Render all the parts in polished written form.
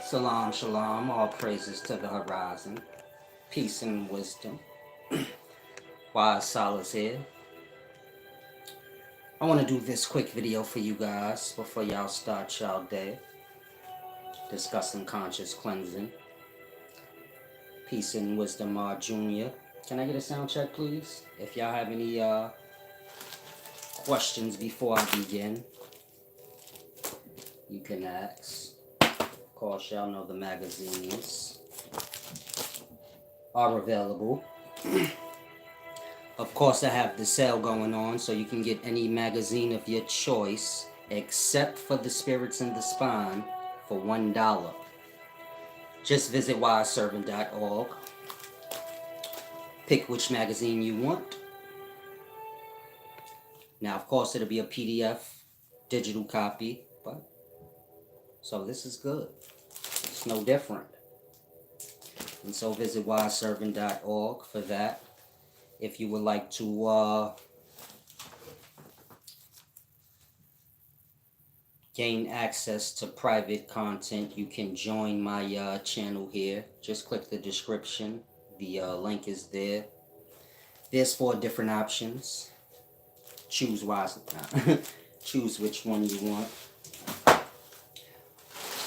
Salam, shalom, all praises to the horizon. Peace and wisdom. Wise Solace here. I want to do this quick video for you guys before y'all start y'all day. Discussing conscious cleansing. Peace and wisdom, Junior. Can I get a sound check, please? If y'all have any questions before I begin, you can ask. Of course, y'all know the magazines are available. Of course, I have the sale going on, so you can get any magazine of your choice, except for the Spirits in the Spine, for $1. Just visit wiseservant.org, pick which magazine you want. Now, of course, it'll be a PDF, digital copy, but so this is good. It's no different. And so visit wiseservant.org for that. If you would like to gain access to private content, you can join my channel here. Just click the description. The link is there. There's 4 different options. Choose wisely. Choose which one you want.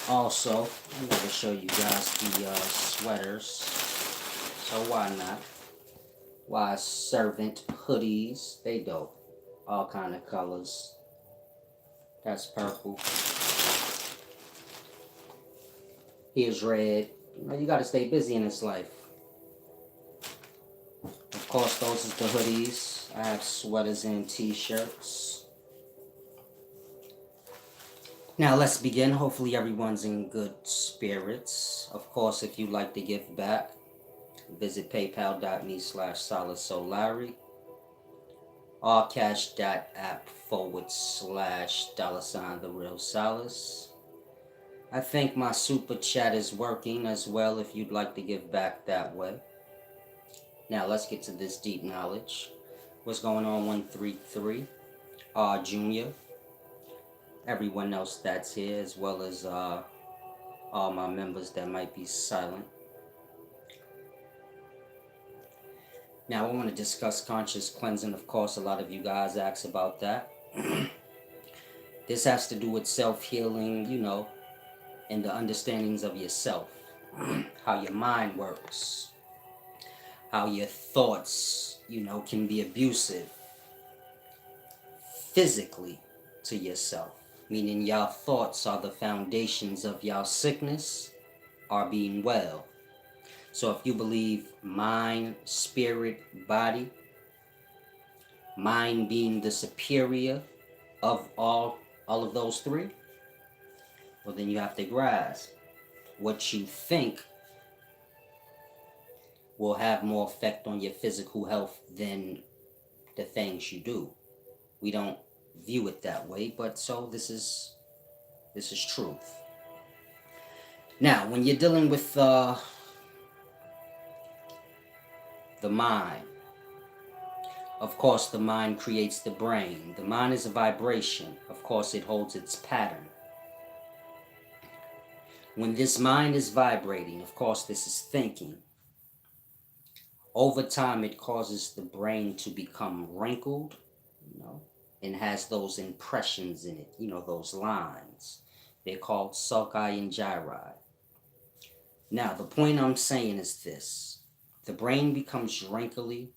Also, I'm going to show you guys the sweaters. So why not? Wise Servant hoodies. They dope. All kind of colors. That's purple. Here's red. You gotta stay busy in this life. Of course, those is the hoodies. I have sweaters and t-shirts. Now let's begin. Hopefully everyone's in good spirits. Of course, if you'd like to give back, visit paypal.me/SolaceSolari or cash.app/$ the real Solace. I think my super chat is working as well if you'd like to give back that way. Now let's get to this deep knowledge. What's going on, 133? Junior. Everyone else that's here, as well as all my members that might be silent. Now I want to discuss conscious cleansing. Of course, a lot of you guys ask about that. This has to do with self-healing, you know, and the understandings of yourself. How your mind works. How your thoughts, you know, can be abusive physically to yourself. Meaning your thoughts are the foundations of your sickness or being well. So if you believe mind, spirit, body, mind being the superior of all of those 3, well then you have to grasp what you think will have more effect on your physical health than the things you do. We don't view it that way, but so this is truth. Now, when you're dealing with the mind, of course, the mind creates the brain. The mind is a vibration. Of course, it holds its pattern. When this mind is vibrating, of course, this is thinking. Over time, it causes the brain to become wrinkled, you know, and has those impressions in it, you know, those lines. They're called sulci and gyri. Now, the point I'm saying is this. The brain becomes wrinkly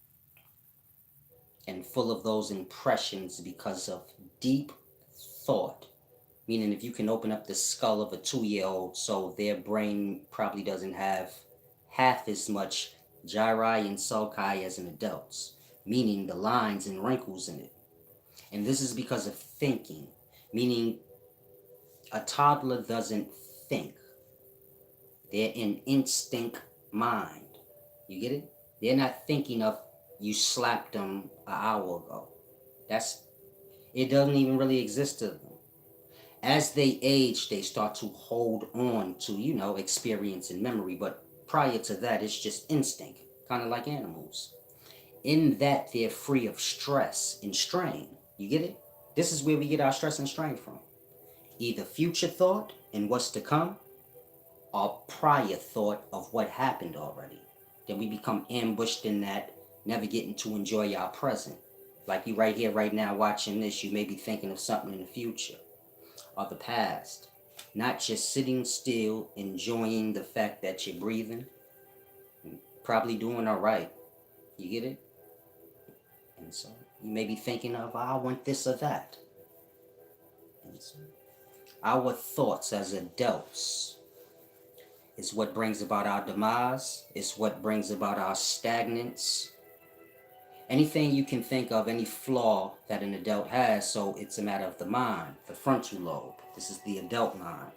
and full of those impressions because of deep thought. Meaning if you can open up the skull of a 2-year-old, so their brain probably doesn't have half as much gyri and sulci as an adult's. Meaning the lines and wrinkles in it. And this is because of thinking. Meaning a toddler doesn't think. They're in instinct mind. You get it? They're not thinking of you slapped them an hour ago. It doesn't even really exist to them. As they age, they start to hold on to, you know, experience and memory. But prior to that, it's just instinct, kind of like animals. In that, they're free of stress and strain. You get it? This is where we get our stress and strain from. Either future thought and what's to come, our prior thought of what happened already. Then we become ambushed in that, never getting to enjoy our present. Like you right here, right now, watching this, you may be thinking of something in the future or the past. Not just sitting still, enjoying the fact that you're breathing, probably doing all right. You get it? And so you may be thinking of, I want this or that. And so our thoughts as adults is what brings about our demise, it's what brings about our stagnance. Anything you can think of, any flaw that an adult has, so it's a matter of the mind, the frontal lobe. This is the adult mind.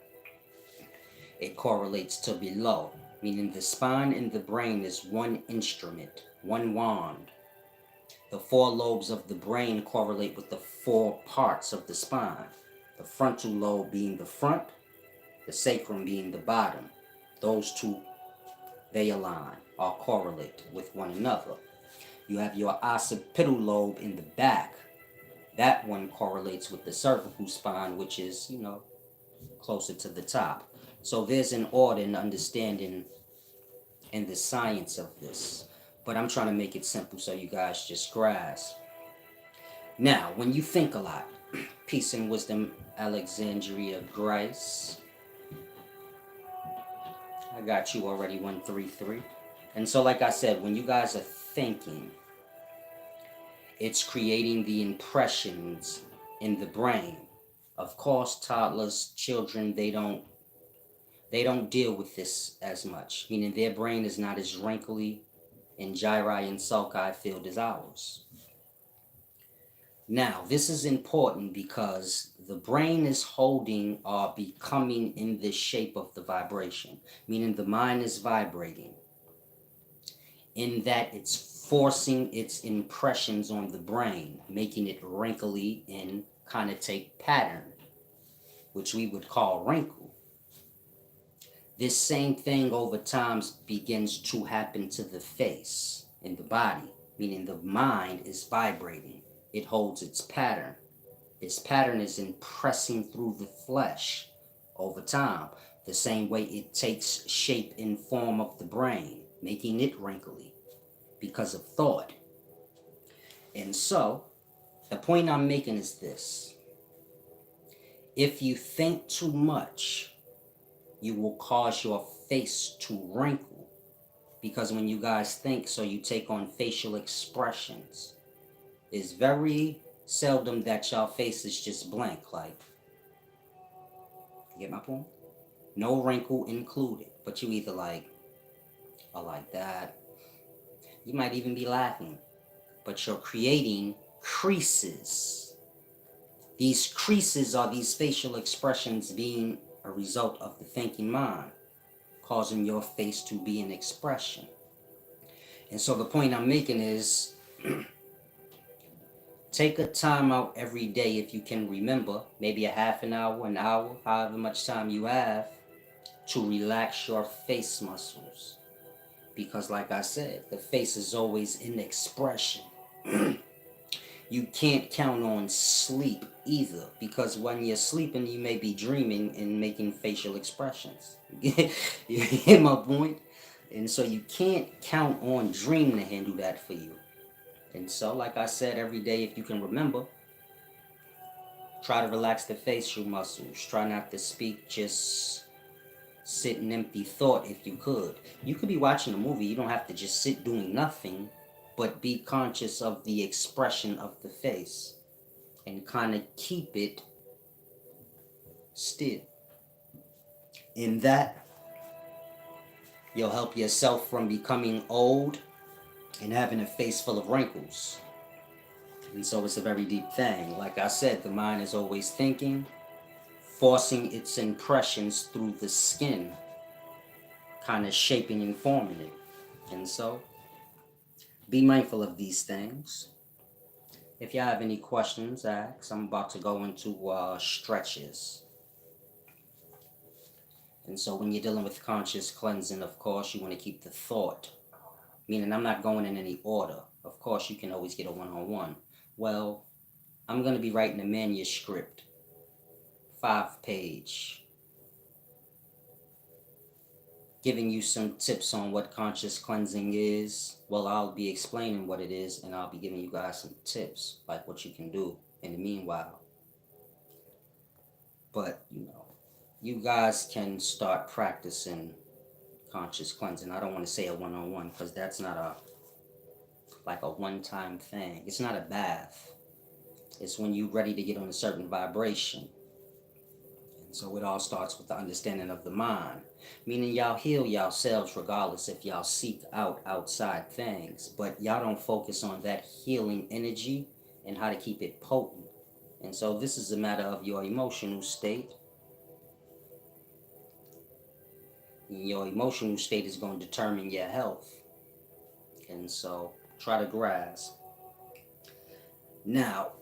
It correlates to below, meaning the spine and the brain is one instrument, one wand. The four lobes of the brain correlate with the four parts of the spine. The frontal lobe being the front, the sacrum being the bottom. Those two, they align or correlate with one another. You have your occipital lobe in the back. That one correlates with the cervical spine, which is, closer to the top. So there's an order and understanding in the science of this. But I'm trying to make it simple so you guys just grasp. Now, when you think a lot, peace and wisdom, Alexandria Grace. I got you already, 133. And so, like I said, when you guys are thinking, it's creating the impressions in the brain. Of course, toddlers, children, they don't deal with this as much, meaning their brain is not as wrinkly and gyri and sulci filled as ours. Now, this is important because the brain is holding or becoming in the shape of the vibration, meaning the mind is vibrating, in that it's forcing its impressions on the brain, making it wrinkly and kind of take pattern, which we would call wrinkle. This same thing over time begins to happen to the face and the body, meaning the mind is vibrating. It holds its pattern. Its pattern is impressing through the flesh over time, the same way it takes shape and form of the brain, making it wrinkly because of thought. And so, the point I'm making is this. If you think too much, you will cause your face to wrinkle. Because when you guys think, so you take on facial expressions. It's very seldom that your face is just blank, like, you get my point? No wrinkle included, but you either like, or like that. You might even be laughing, but you're creating creases. These creases are these facial expressions being a result of the thinking mind, causing your face to be an expression. And so the point I'm making is, take a time out every day if you can remember, maybe a half an hour, however much time you have, to relax your face muscles. Because like I said, the face is always in expression. You can't count on sleep either, because when you're sleeping, you may be dreaming and making facial expressions. You get my point? And so you can't count on dream to handle that for you. And so, like I said, every day, if you can remember, try to relax the facial muscles. Try not to speak, just sit in empty thought if you could. You could be watching a movie, you don't have to just sit doing nothing, but be conscious of the expression of the face and kind of keep it still. In that, you'll help yourself from becoming old and having a face full of wrinkles. And so it's a very deep thing. Like I said, the mind is always thinking, forcing its impressions through the skin, kind of shaping and forming it. And so, be mindful of these things. If you have any questions, ask. I'm about to go into stretches. And so when you're dealing with conscious cleansing, of course, you want to keep the thought. Meaning I'm not going in any order. Of course, you can always get a one-on-one. Well, I'm going to be writing a manuscript, 5-page. giving you some tips on what conscious cleansing is. Well, I'll be explaining what it is, and I'll be giving you guys some tips, like what you can do in the meanwhile. But, you guys can start practicing conscious cleansing. I don't want to say a one-on-one because that's not a one-time thing. It's not a bath. It's when you're ready to get on a certain vibration. And so it all starts with the understanding of the mind. Meaning y'all heal yourselves regardless if y'all seek out outside things. But y'all don't focus on that healing energy and how to keep it potent. And so this is a matter of your emotional state. Your emotional state is going to determine your health. And so try to grasp. Now,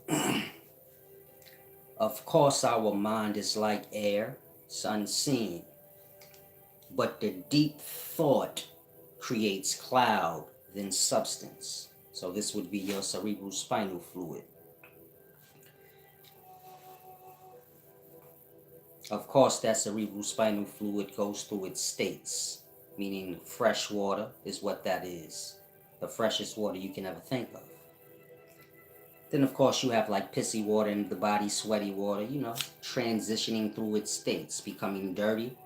of course, our mind is like air, it's unseen. But the deep thought creates cloud, then substance. So this would be your cerebral spinal fluid. Of course, that cerebral spinal fluid goes through its states, meaning fresh water is what that is. The freshest water you can ever think of. Then, of course, you have like pissy water in the body, sweaty water, transitioning through its states, becoming dirty,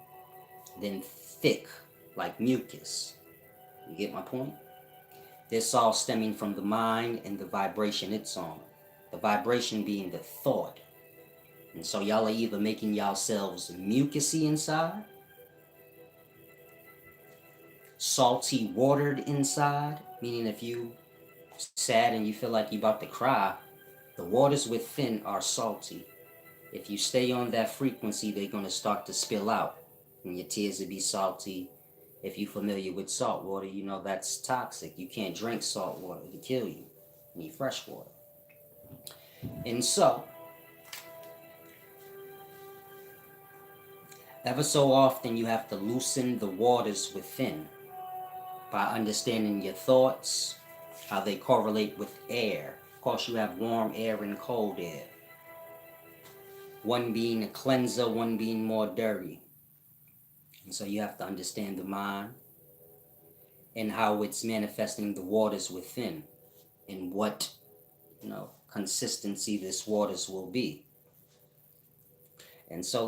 then thick, like mucus. You get my point? This all stemming from the mind and the vibration it's on. The vibration being the thought. And so y'all are either making yourselves mucusy inside, salty watered inside, meaning if you sad and you feel like you're about to cry, the waters within are salty. If you stay on that frequency, they're going to start to spill out. And your tears will be salty. If you're familiar with salt water, you know that's toxic. You can't drink salt water, it'll kill you. You need fresh water. And so, ever so often you have to loosen the waters within by understanding your thoughts, how they correlate with air. Of course, you have warm air and cold air. One being a cleanser, one being more dirty. And so you have to understand the mind and how it's manifesting the waters within and what, consistency this waters will be. And so,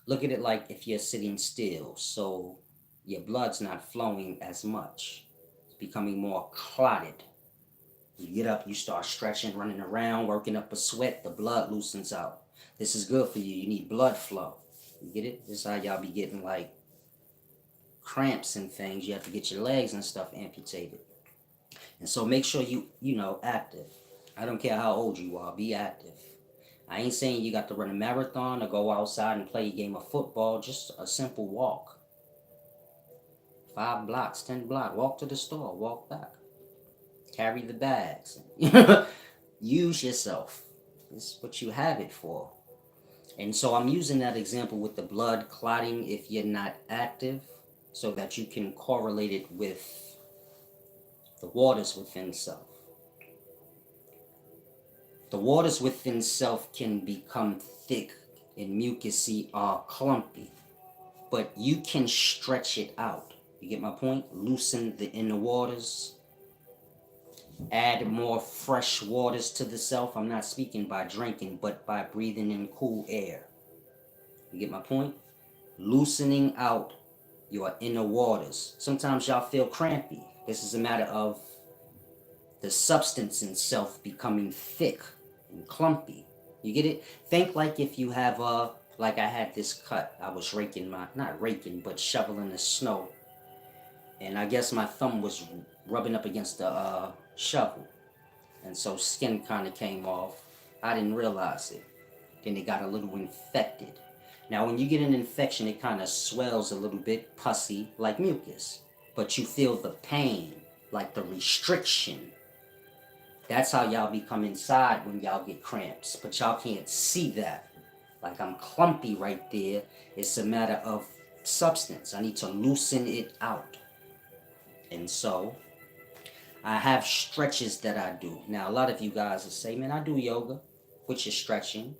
look at it like if you're sitting still. So your blood's not flowing as much. It's becoming more clotted. You get up, you start stretching, running around, working up a sweat, the blood loosens out. This is good for you. You need blood flow. You get it? This is how y'all be getting cramps and things. You have to get your legs and stuff amputated. And so make sure you active. I don't care how old you are, be active. I ain't saying you got to run a marathon or go outside and play a game of football, just a simple walk. 5 blocks, 10 blocks, walk to the store, walk back. Carry the bags. Use yourself. It's what you have it for. And so I'm using that example with the blood clotting if you're not active, so that you can correlate it with the waters within self. The waters within self can become thick and mucousy or clumpy, but you can stretch it out. You get my point? Loosen the inner waters. Add more fresh waters to the self. I'm not speaking by drinking, but by breathing in cool air. You get my point? Loosening out your inner waters. Sometimes y'all feel crampy. This is a matter of the substance in self becoming thick and clumpy. You get it? Think like if you have like I had this cut. I was not raking, but shoveling the snow. And I guess my thumb was rubbing up against the shovel. And so skin kind of came off. I didn't realize it. Then it got a little infected. Now when you get an infection, it kind of swells a little bit, pussy, like mucus. But you feel the pain, like the restriction. That's how y'all become inside when y'all get cramps. But y'all can't see that. Like I'm clumpy right there. It's a matter of substance. I need to loosen it out. And so I have stretches that I do. Now, a lot of you guys will say, man, I do yoga, which is stretching.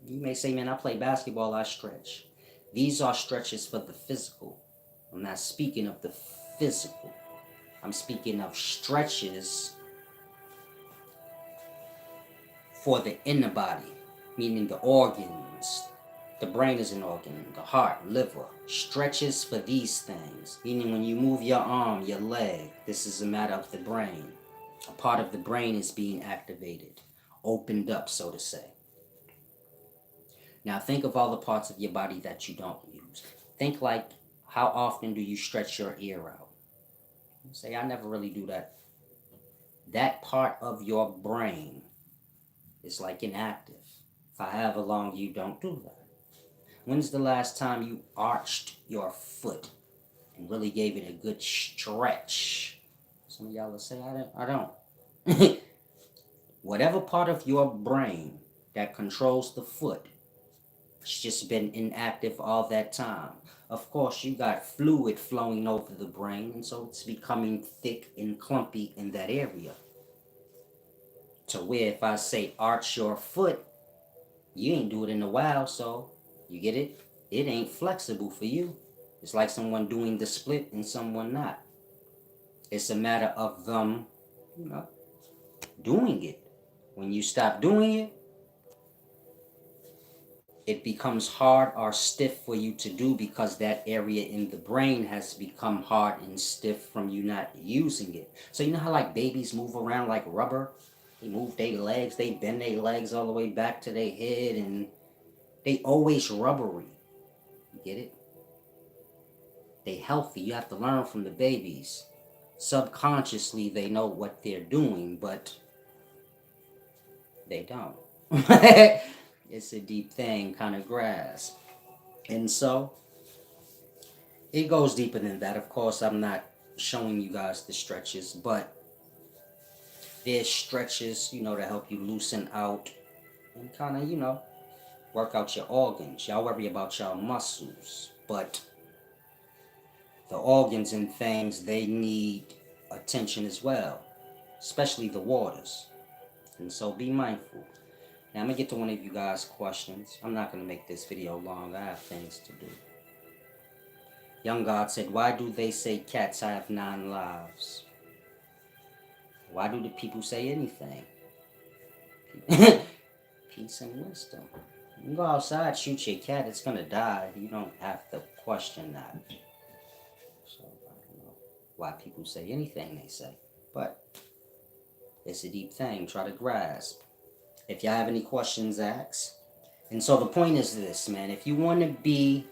You may say, man, I play basketball, I stretch. These are stretches for the physical. I'm not speaking of the physical. I'm speaking of stretches for the inner body, meaning the organs. The brain is an organ, the heart, liver. Stretches for these things, meaning when you move your arm, your leg, this is a matter of the brain. A part of the brain is being activated, opened up, so to say. Now think of all the parts of your body that you don't use. Think like, how often do you stretch your ear out? You say, I never really do that. That part of your brain is like inactive. For however long you don't do that. When's the last time you arched your foot and really gave it a good stretch? Some of y'all will say, I don't. Whatever part of your brain that controls the foot, it's just been inactive all that time. Of course, you got fluid flowing over the brain, and so it's becoming thick and clumpy in that area. To where if I say arch your foot, you ain't do it in a while, so you get it? It ain't flexible for you. It's like someone doing the split and someone not. It's a matter of them, you know, doing it. When you stop doing it, it becomes hard or stiff for you to do because that area in the brain has become hard and stiff from you not using it. So you know how like babies move around like rubber? They move their legs, they bend their legs all the way back to their head, and they always rubbery. You get it? They healthy. You have to learn from the babies. Subconsciously they know what they're doing, but they don't. It's a deep thing, kind of grasp. And so it goes deeper than that. Of course, I'm not showing you guys the stretches, but there's stretches, to help you loosen out and kind of, work out your organs. Y'all worry about your muscles, but the organs and things, they need attention as well, especially the waters. And so be mindful. Now, I'm going to get to one of you guys' questions. I'm not going to make this video long. I have things to do. Young God said, why do they say cats have 9 lives? Why do the people say anything? Peace and wisdom. You can go outside, shoot your cat, it's going to die. You don't have to question that. So, I don't know why people say anything they say. But it's a deep thing. Try to grasp. If y'all have any questions, ask. And so the point is this, man. If you want to be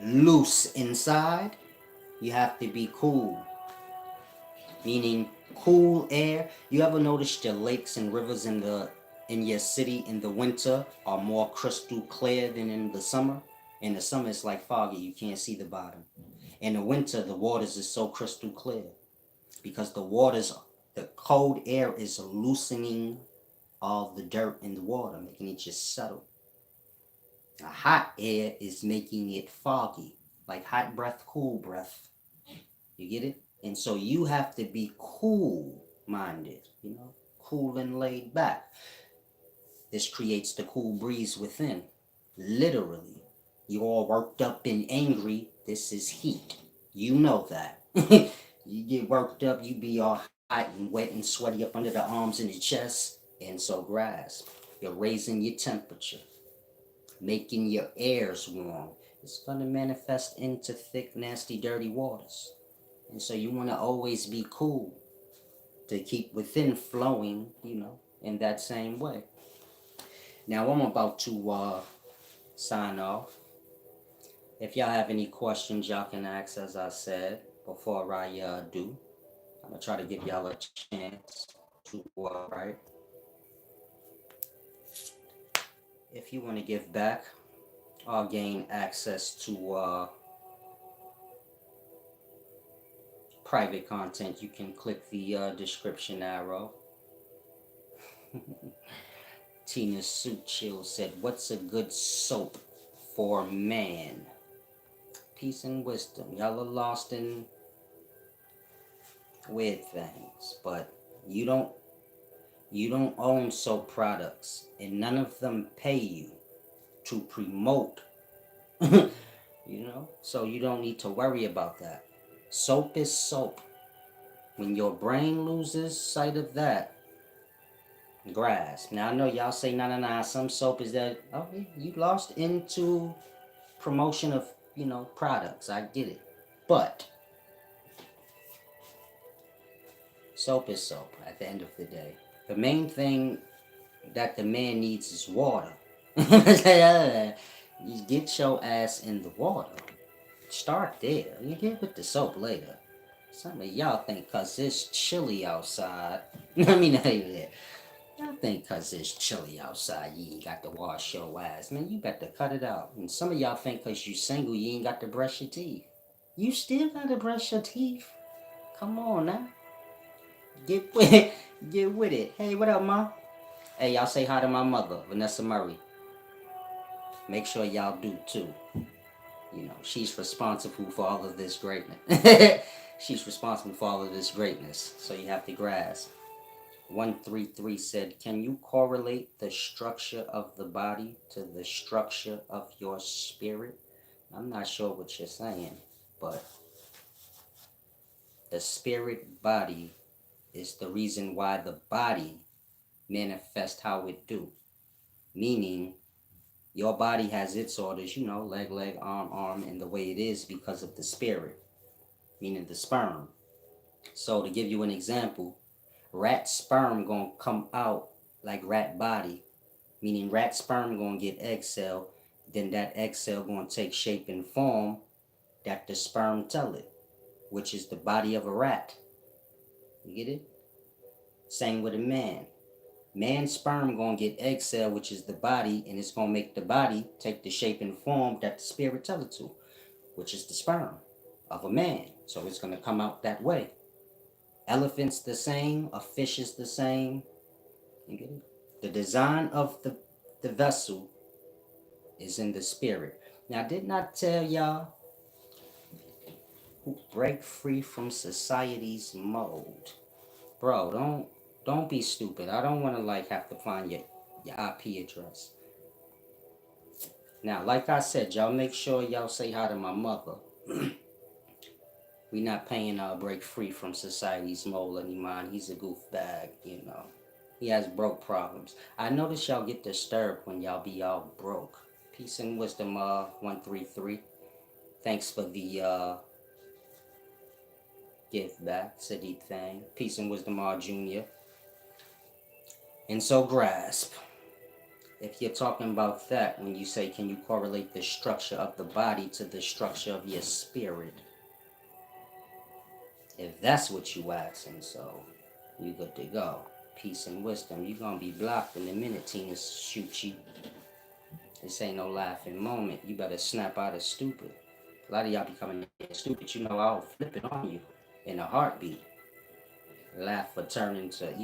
loose inside, you have to be cool. Meaning cool air. You ever noticed your lakes and rivers in your city in the winter are more crystal clear than in the summer? In the summer it's like foggy, you can't see the bottom. In the winter the waters is so crystal clear because the cold air is loosening all the dirt in the water, making it just settle. A hot air is making it foggy, like hot breath, cool breath. You get it? And so you have to be cool-minded, cool and laid back. This creates the cool breeze within. Literally. You're all worked up and angry. This is heat. You know that. You get worked up, you be all hot and wet and sweaty up under the arms and the chest. And so grasp. You're raising your temperature. Making your airs warm. It's going to manifest into thick, nasty, dirty waters. And so you want to always be cool to keep within flowing, in that same way. Now I'm about to sign off. If y'all have any questions, y'all can ask, as I said, before I do. I'm going to try to give y'all a chance to, right? If you want to give back or gain access to private content, you can click the description arrow. Tina Suit Chill said, what's a good soap for man? Peace and wisdom. Y'all are lost in weird things, but you don't own soap products, and none of them pay you to promote So you don't need to worry about that. Soap is soap. When your brain loses sight of that, grasp. Now I know y'all say, nah, nah, nah, some soap is that, okay, you lost into promotion of, products. I get it. But soap is soap at the end of the day. The main thing that the man needs is water. You get your ass in the water. Start there. You get with the soap later. Some of y'all think cause it's chilly outside. I mean, y'all think cause it's chilly outside, you ain't got to wash your ass. Man, you better cut it out. And some of y'all think cause you single, you ain't got to brush your teeth. You still gotta brush your teeth. Come on now. Get with it. Get with it. Hey, what up, ma? Hey, y'all say hi to my mother, Vanessa Murray. Make sure y'all do too. She's responsible for all of this greatness. She's responsible for all of this greatness. So you have to grasp. 133 said, can you correlate the structure of the body to the structure of your spirit? I'm not sure what you're saying, but the spirit body is the reason why the body manifests how it do. Meaning, your body has its orders, leg, leg, arm, arm, and the way it is because of the spirit, meaning the sperm. So to give you an example, rat sperm gonna come out like rat body, meaning rat sperm gonna get egg cell, then that egg cell gonna take shape and form that the sperm tell it, which is the body of a rat. You get it? Same with a man. Man sperm gonna get egg cell, which is the body, and it's gonna make the body take the shape and form that the spirit tell it to, which is the sperm of a man. So it's gonna come out that way. Elephant's the same, a fish is the same. You get it? The design of the vessel is in the spirit. Now, I did not tell y'all who break free from society's mold. Bro, don't be stupid. I don't want to have to find your IP address. Now, like I said, y'all make sure y'all say hi to my mother. We not paying break free from society's mold anymore. He's a goof bag. He has broke problems. I notice y'all get disturbed when y'all be all broke. Peace and wisdom, 133. Thanks for the gift back, Sadiq Thang. Peace and wisdom, Junior. And so grasp. If you're talking about that, when you say, can you correlate the structure of the body to the structure of your spirit? If that's what you asking, so you good to go. Peace and wisdom. You gonna be blocked in a minute, Tina shoot you. This ain't no laughing moment. You better snap out of stupid. A lot of y'all be coming in stupid. I'll flip it on you in a heartbeat. Laugh for turning to,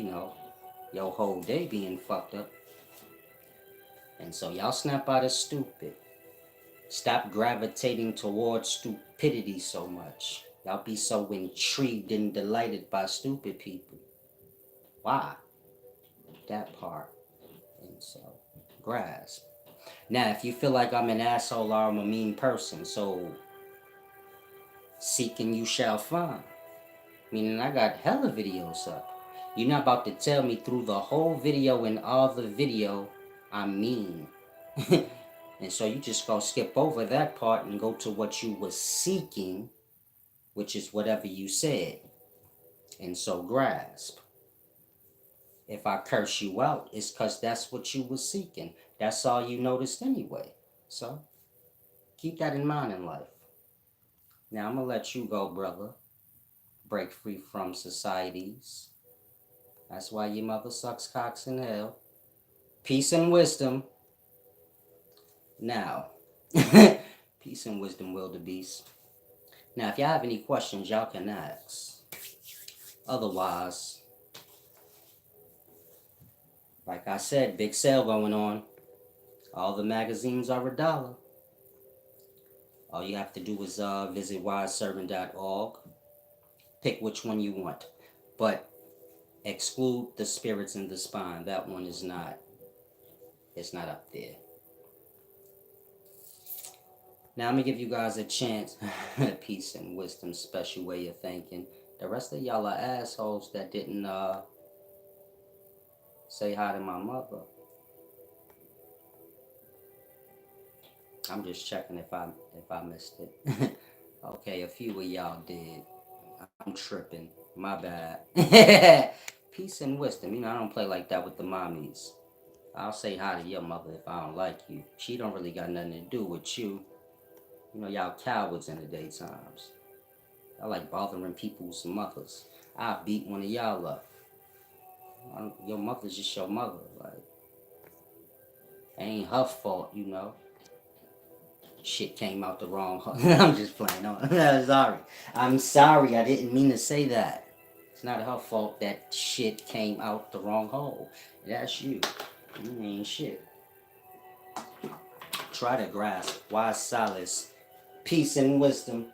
your whole day being fucked up. And so y'all snap out of stupid. Stop gravitating towards stupidity so much. Y'all be so intrigued and delighted by stupid people. Why? That part. And so, grasp. Now, if you feel like I'm an asshole or I'm a mean person, so seek and you shall find. Meaning I got hella videos up. You're not about to tell me through the whole video and all the video I'm mean. And so you just gonna skip over that part and go to what you were seeking, which is whatever you said. And so grasp. If I curse you out, it's because that's what you were seeking. That's all you noticed anyway. So keep that in mind in life. Now I'm gonna let you go, brother. Break free from societies. That's why your mother sucks cocks in hell. Peace and wisdom. Now, peace and wisdom, wildebeest. Now, if y'all have any questions, y'all can ask. Otherwise, like I said, big sale going on. All the magazines are $1. All you have to do is visit wiseservant.org. Pick which one you want. But exclude the spirits in the spine. That one is not. It's not up there. Now I'm gonna give you guys a chance. Peace and wisdom, special way of thinking. The rest of y'all are assholes that didn't say hi to my mother. I'm just checking if I missed it. Okay, a few of y'all did. I'm tripping. My bad. Peace and wisdom. I don't play like that with the mommies. I'll say hi to your mother if I don't like you. She don't really got nothing to do with you. Y'all cowards in the daytimes. I like bothering people's mothers. I beat one of y'all up. Your mother's just your mother. Like, it ain't her fault. Shit came out the wrong. I'm just playing on. Sorry. I'm sorry. I didn't mean to say that. It's not her fault that shit came out the wrong hole. That's you. You ain't shit. Try to grasp wise solace, peace and wisdom.